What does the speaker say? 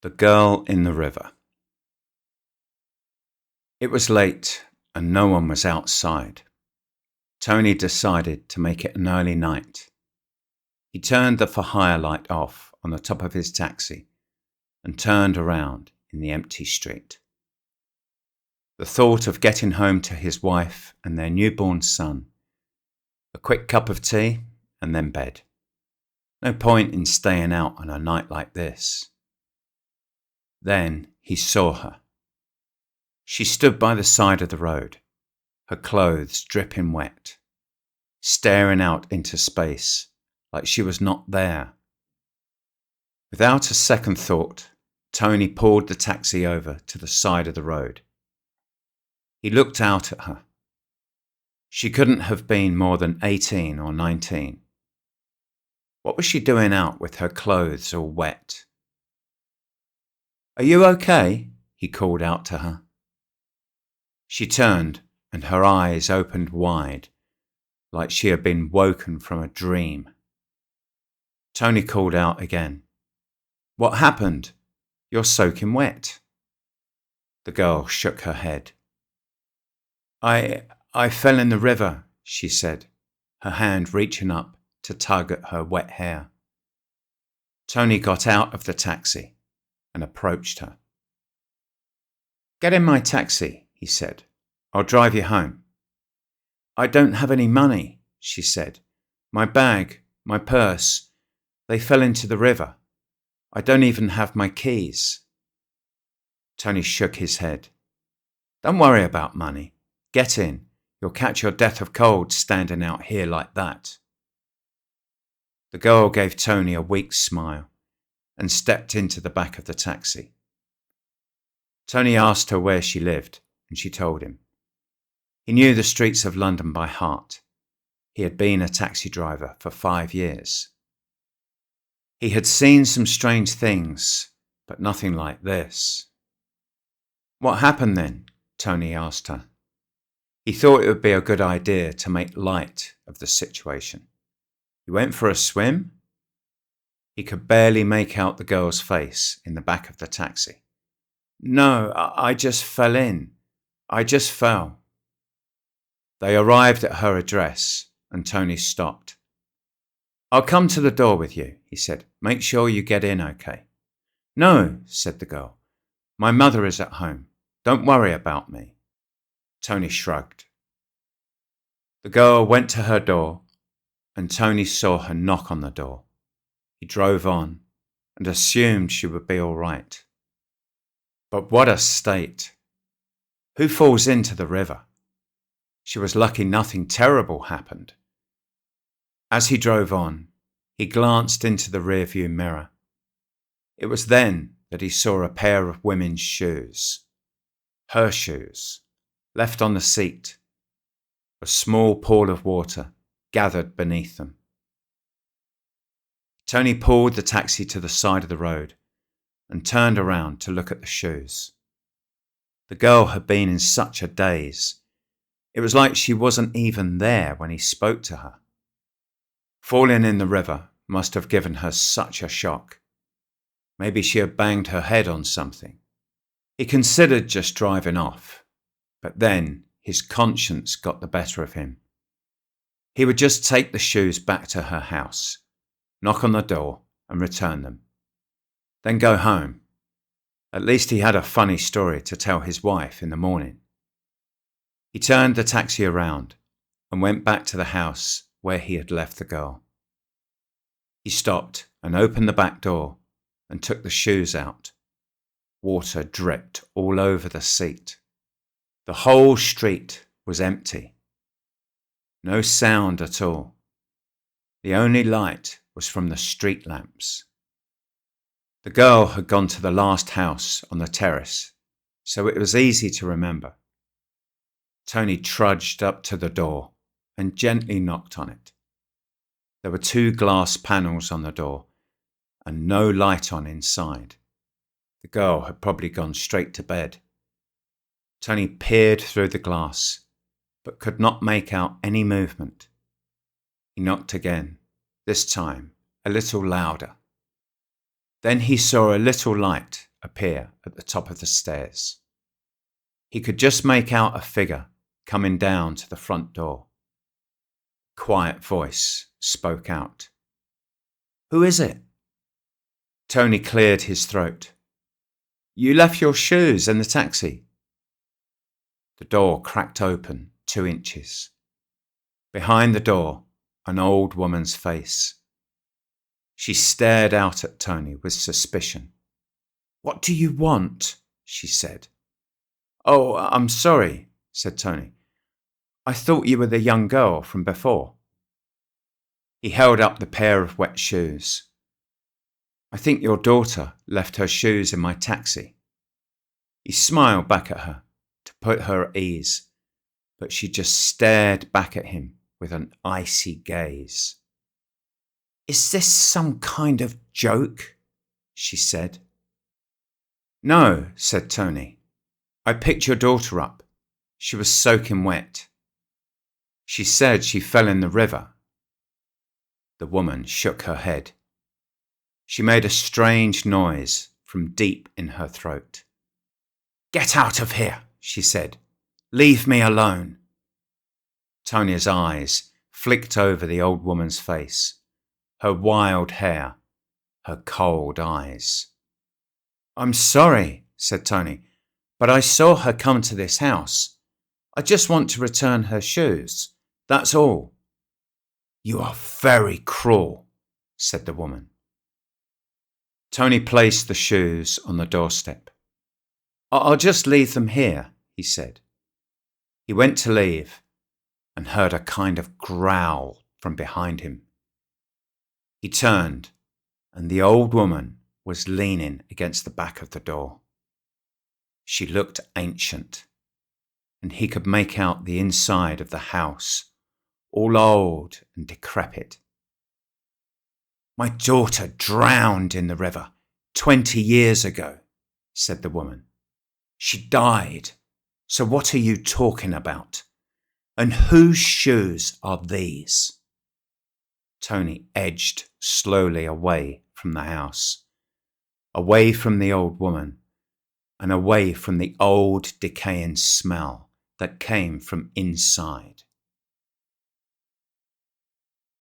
The Girl in the River. It was late and no one was outside. Tony decided to make it an early night. He turned the for-hire light off on the top of his taxi and turned around in the empty street. The thought of getting home to his wife and their newborn son, a quick cup of tea and then bed. No point in staying out on a night like this. Then he saw her. She stood by the side of the road, her clothes dripping wet, staring out into space like she was not there. Without a second thought, Tony pulled the taxi over to the side of the road. He looked out at her. She couldn't have been more than 18 or 19. What was she doing out with her clothes all wet? "Are you okay?" he called out to her. She turned and her eyes opened wide, like she had been woken from a dream. Tony called out again. "What happened? You're soaking wet." The girl shook her head. I fell in the river," she said, her hand reaching up to tug at her wet hair. Tony got out of the taxi and approached her. "Get in my taxi," he said. "I'll drive you home." "I don't have any money," she said. "My bag, my purse, they fell into the river. I don't even have my keys." Tony shook his head. "Don't worry about money. Get in. You'll catch your death of cold standing out here like that." The girl gave Tony a weak smile and stepped into the back of the taxi. Tony asked her where she lived, and she told him. He knew the streets of London by heart. He had been a taxi driver for 5 years. He had seen some strange things, but nothing like this. "What happened then?" Tony asked her. He thought it would be a good idea to make light of the situation. "You went for a swim?" He could barely make out the girl's face in the back of the taxi. "No, I just fell in. I just fell." They arrived at her address and Tony stopped. "I'll come to the door with you," he said. "Make sure you get in okay." "No," said the girl. "My mother is at home. Don't worry about me." Tony shrugged. The girl went to her door and Tony saw her knock on the door. He drove on and assumed she would be all right. But what a state! Who falls into the river? She was lucky nothing terrible happened. As he drove on, he glanced into the rearview mirror. It was then that he saw a pair of women's shoes. Her shoes, left on the seat. A small pool of water gathered beneath them. Tony pulled the taxi to the side of the road and turned around to look at the shoes. The girl had been in such a daze. It was like she wasn't even there when he spoke to her. Falling in the river must have given her such a shock. Maybe she had banged her head on something. He considered just driving off, but then his conscience got the better of him. He would just take the shoes back to her house, knock on the door and return them. Then go home. At least he had a funny story to tell his wife in the morning. He turned the taxi around and went back to the house where he had left the girl. He stopped and opened the back door and took the shoes out. Water dripped all over the seat. The whole street was empty. No sound at all. The only light was from the street lamps. The girl had gone to the last house on the terrace, so it was easy to remember. Tony trudged up to the door and gently knocked on it. There were 2 glass panels on the door and no light on inside. The girl had probably gone straight to bed. Tony peered through the glass, but could not make out any movement. He knocked again, this time a little louder. Then he saw a little light appear at the top of the stairs. He could just make out a figure coming down to the front door. A quiet voice spoke out. "Who is it?" Tony cleared his throat. "You left your shoes in the taxi." The door cracked open 2 inches. Behind the door, an old woman's face. She stared out at Tony with suspicion. "What do you want?" she said. "Oh, I'm sorry," said Tony. "I thought you were the young girl from before." He held up the pair of wet shoes. "I think your daughter left her shoes in my taxi." He smiled back at her to put her at ease, but she just stared back at him with an icy gaze. "Is this some kind of joke?" she said. "No," said Tony. "I picked your daughter up. She was soaking wet. She said she fell in the river." The woman shook her head. She made a strange noise from deep in her throat. "Get out of here," she said. "Leave me alone." Tony's eyes flicked over the old woman's face, her wild hair, her cold eyes. "I'm sorry," said Tony, "but I saw her come to this house. I just want to return her shoes. That's all." "You are very cruel," said the woman. Tony placed the shoes on the doorstep. "I'll just leave them here," he said. He went to leave and heard a kind of growl from behind him. He turned, and the old woman was leaning against the back of the door. She looked ancient, and he could make out the inside of the house, all old and decrepit. "My daughter drowned in the river 20 years ago," said the woman. "She died. So what are you talking about? And whose shoes are these?" Tony edged slowly away from the house, away from the old woman, and away from the old decaying smell that came from inside.